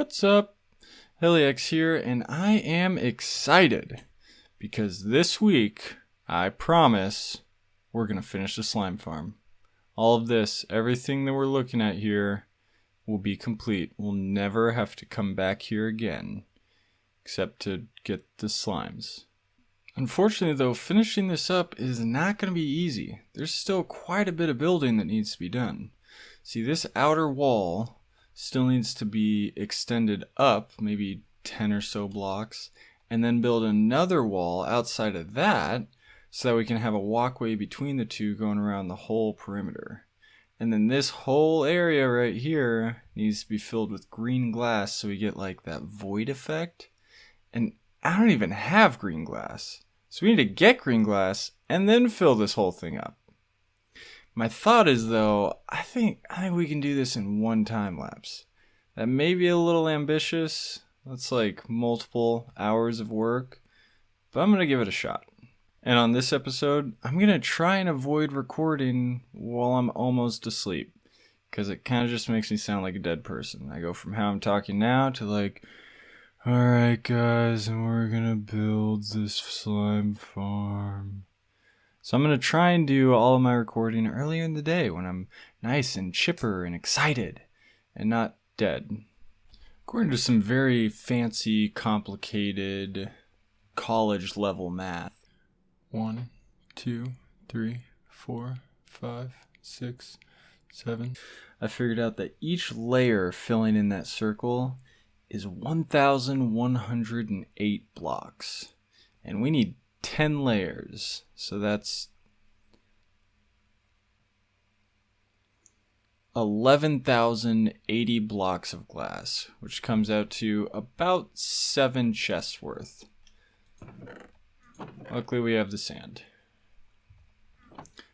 What's up? Helix here, and I am excited because this week, I promise, we're going to finish the slime farm. All of this, everything that we're looking at here, will be complete. We'll never have to come back here again, except to get the slimes. Unfortunately though, finishing this up is not going to be easy. There's still quite a bit of building that needs to be done. See, this outer wall still needs to be extended up, maybe 10 or so blocks, and then build another wall outside of that so that we can have a walkway between the two going around the whole perimeter. And then this whole area right here needs to be filled with green glass so we get like that void effect. And I don't even have green glass. So we need to get green glass and then fill this whole thing up. My thought is though, I think we can do this in one time lapse. That may be a little ambitious. That's like multiple hours of work, but I'm going to give it a shot. And on this episode, I'm going to try and avoid recording while I'm almost asleep, because it kind of just makes me sound like a dead person. I go from how I'm talking now to like, alright guys, and we're going to build this slime farm. So I'm going to try and do all of my recording earlier in the day when I'm nice and chipper and excited and not dead. According to some very fancy, complicated, college level math. 1, 2, 3, 4, 5, 6, 7. I figured out that each layer filling in that circle is 1,108 blocks. And we need 10 layers, so that's 11,080 blocks of glass, which comes out to about 7 chests worth. Luckily we have the sand.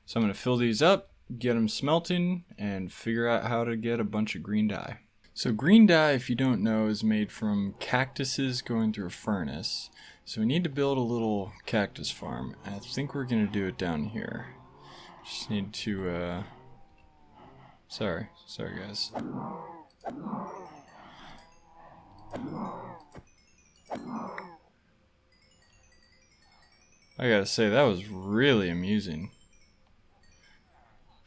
So I'm going to fill these up, get them smelting, and figure out how to get a bunch of green dye. So green dye, if you don't know, is made from cactuses going through a furnace. So we need to build a little cactus farm. I think we're going to do it down here. Just need to, Sorry guys. I gotta say, that was really amusing.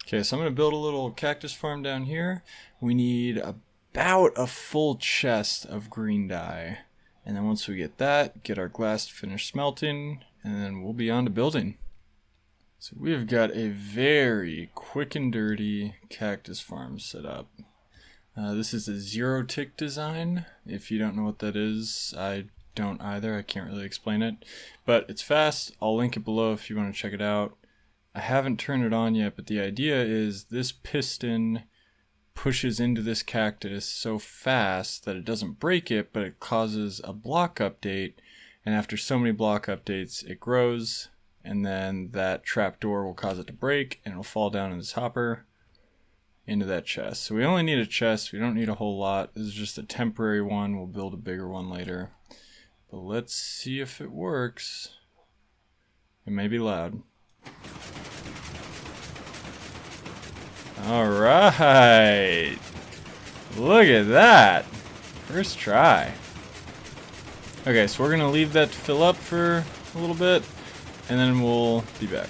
Okay, so I'm going to build a little cactus farm down here. We need about a full chest of green dye. And then once we get that, get our glass to finish smelting, and then we'll be on to building. So we've got a very quick and dirty cactus farm set up. This is a zero tick design. If you don't know what that is, I don't either. I can't really explain it. But it's fast. I'll link it below if you want to check it out. I haven't turned it on yet, but the idea is this piston pushes into this cactus so fast that it doesn't break it, but it causes a block update, and after so many block updates it grows, and then that trapdoor will cause it to break and it'll fall down in this hopper into that chest. So we only need a chest, we don't need a whole lot. This is just a temporary one, we'll build a bigger one later. But let's see if it works. It may be loud. Alright, look at that, first try. Okay, so we're gonna leave that to fill up for a little bit and then we'll be back.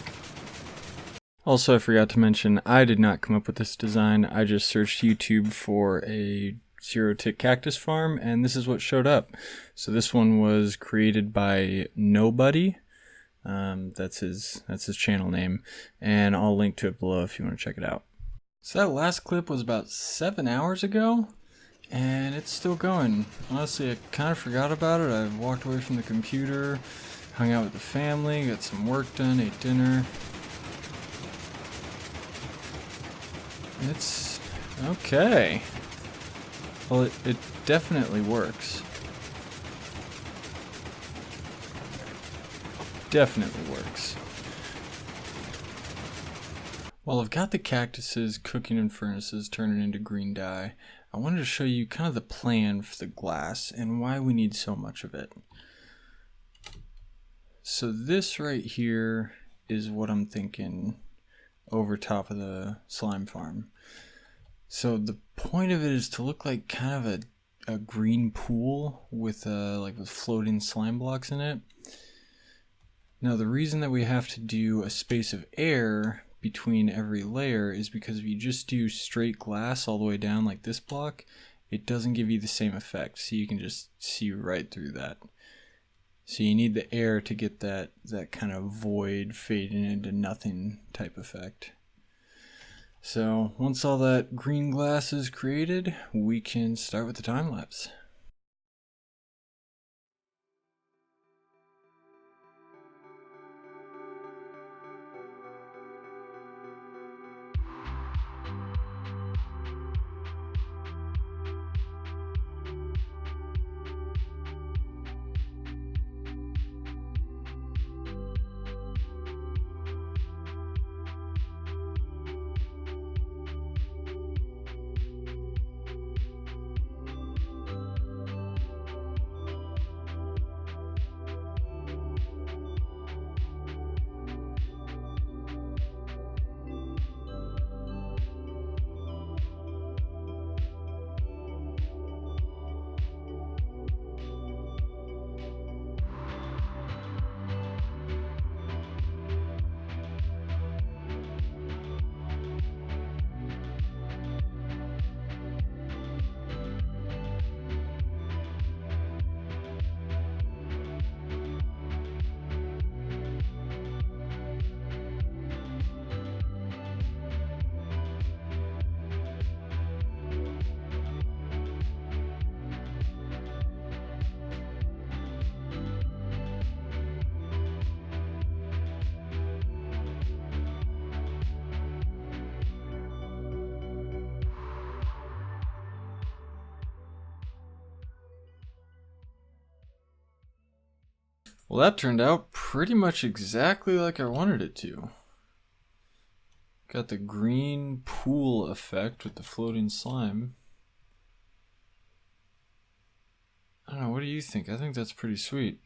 Also, I forgot to mention, I did not come up with this design. I just searched YouTube for a zero tick cactus farm and this is what showed up. So this one was created by Nobody. That's his channel name, and I'll link to it below if you want to check it out. So that last clip was about 7 hours ago, and it's still going. Honestly, I kind of forgot about it. I walked away from the computer, hung out with the family, got some work done, ate dinner. It's okay. Well, it definitely works. Definitely works. While I've got the cactuses cooking in furnaces turning into green dye, I wanted to show you kind of the plan for the glass and why we need so much of it. So this right here is what I'm thinking over top of the slime farm. So the point of it is to look like kind of a green pool with with floating slime blocks in it. Now the reason that we have to do a space of air between every layer is because if you just do straight glass all the way down like this block, it doesn't give you the same effect. So you can just see right through that. So you need the air to get that kind of void fading into nothing type effect. So once all that green glass is created, we can start with the time lapse. Well, that turned out pretty much exactly like I wanted it to. Got the green pool effect with the floating slime. I don't know, what do you think? I think that's pretty sweet.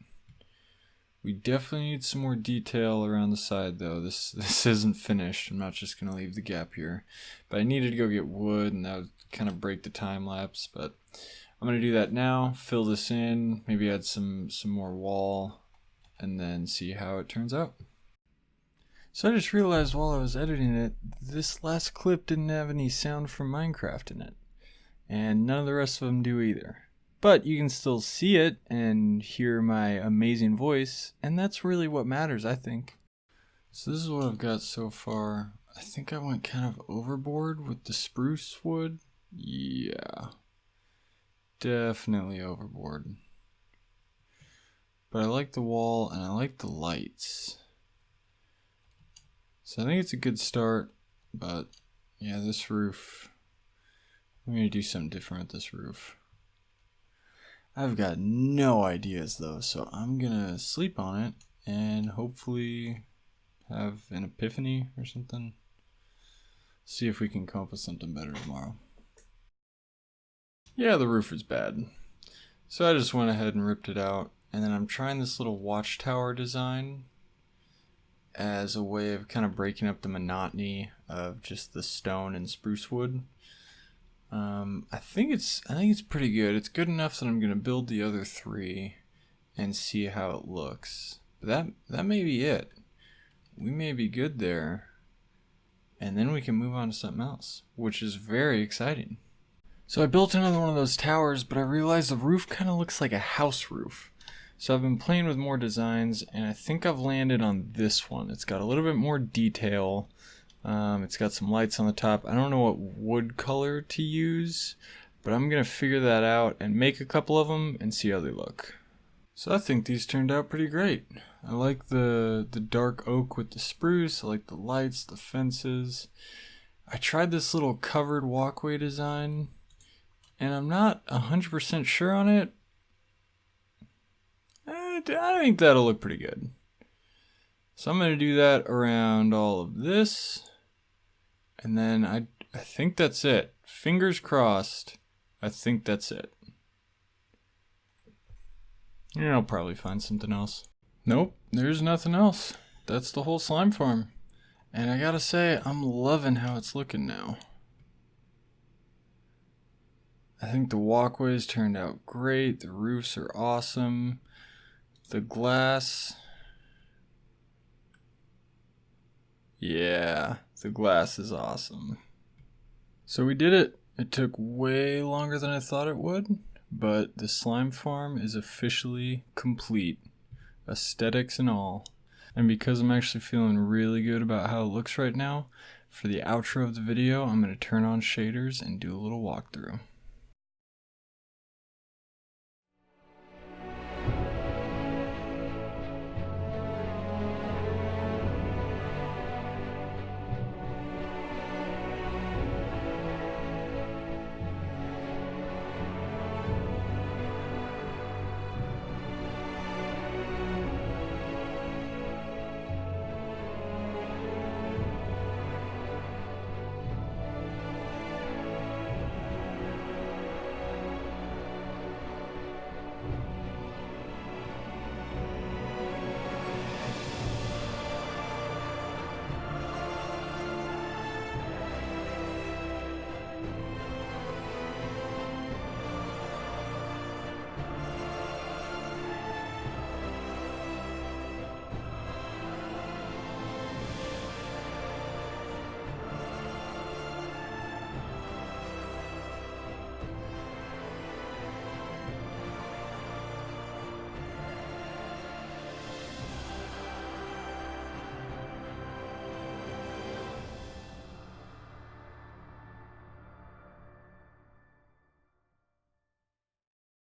We definitely need some more detail around the side though. This isn't finished. I'm not just gonna leave the gap here. But I needed to go get wood and that would kind of break the time lapse, but I'm gonna do that now, fill this in, maybe add some more wall, and then see how it turns out. So I just realized while I was editing it, this last clip didn't have any sound from Minecraft in it. And none of the rest of them do either. But you can still see it and hear my amazing voice, and that's really what matters, I think. So this is what I've got so far. I think I went kind of overboard with the spruce wood. Yeah, definitely overboard. But I like the wall and I like the lights. So I think it's a good start, but yeah, this roof, I'm gonna do something different with this roof. I've got no ideas though, so I'm gonna sleep on it and hopefully have an epiphany or something. See if we can come up with something better tomorrow. Yeah, the roof is bad. So I just went ahead and ripped it out. And then I'm trying this little watchtower design as a way of kind of breaking up the monotony of just the stone and spruce wood. I think it's pretty good. It's good enough that I'm gonna build the other three and see how it looks. But that may be it. We may be good there, and then we can move on to something else, which is very exciting. So I built another one of those towers, but I realized the roof kind of looks like a house roof. So I've been playing with more designs, and I think I've landed on this one. It's got a little bit more detail. It's got some lights on the top. I don't know what wood color to use, but I'm gonna figure that out and make a couple of them and see how they look. So I think these turned out pretty great. I like the dark oak with the spruce. I like the lights, the fences. I tried this little covered walkway design, and I'm not 100% sure on it. I think that'll look pretty good. So I'm going to do that around all of this. And then I think that's it. Fingers crossed. I think that's it. And I'll probably find something else. Nope, there's nothing else. That's the whole slime farm. And I gotta say, I'm loving how it's looking now. I think the walkways turned out great. The roofs are awesome. The glass. Yeah, the glass is awesome. So we did it. It took way longer than I thought it would, but the slime farm is officially complete, aesthetics and all. And because I'm actually feeling really good about how it looks right now, for the outro of the video, I'm going to turn on shaders and do a little walkthrough.